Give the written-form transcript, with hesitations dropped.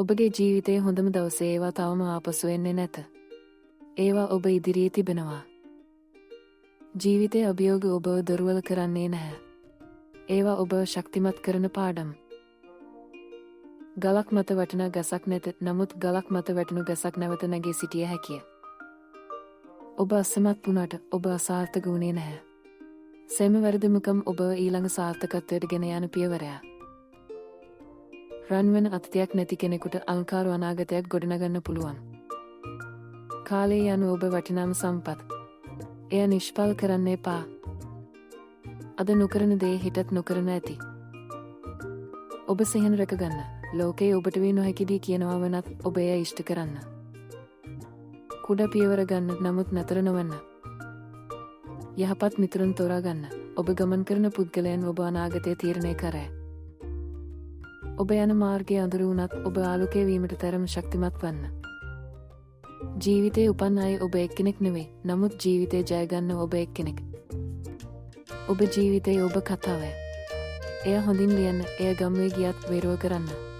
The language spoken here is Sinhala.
ඔබගේ ජීවිතයේ හොඳම දවසේ ඒවා තවම ආපසු එන්නේ නැත. ඒවා ඔබ ඉදිරියේ තිබෙනවා. ජීවිතයේ අභියෝග ඔබව දුර්වල කරන්නේ නැහැ. ඒවා ඔබව ශක්තිමත් කරන පාඩම්. ගලක් මත වටිනා ගසක් නැත, නමුත් ගලක් මත වැටුණු ගසක් නැවත නැගී සිටිය හැකිය. ඔබ අසමත් වුණාට ඔබ අසාර්ථක වුණේ නැහැ. සෑම වැරදිමකම ඔබ ඊළඟ සාර්ථකත්වයට ගෙන යන පියවරයක්. රන්වෙන අතීතයක් නැති කෙනෙකුට අලංකාර අනාගතයක් ගොඩනගන්න පුළුවන්. කාලය යනු ඔබ වටිනාම සම්පත්. එය නිෂ්ඵල කරන්න එපා. අද නොකරන දේ හෙටත් නොකරන ඇති. ඔබ සිහින රැකගන්න. ලෝකයේ ඔබට විය නොහැකි දී කියනවා වනත් ඔබ එය ඉෂ්ට කරන්න. කුඩා පියවර ගන්න, නමුත් නතර නොවන්න. යහපත් මිතුරන් තෝරා ගන්න. ඔබ ගමන් කරන පුද්ගලයන් ඔබ අනාගතය තීරණය කරයි. ඔබ යන මාර්ගයේ අඳුර වුණත් ඔබ ආලෝකය වීමට තරම් ශක්තිමත් වන්න. ජීවිතේ උපන් අය ඔබ එක්කෙනෙක් නෙවෙයි, නමුත් ජීවිතේ ජය ගන්න ඔබ එක්කෙනෙක්. ඔබ ජීවිතේ ඔබ කතාවයි. එය හොඳින් ලියන්න, එය ගම්වේ ගියත් වේරුව කරන්න.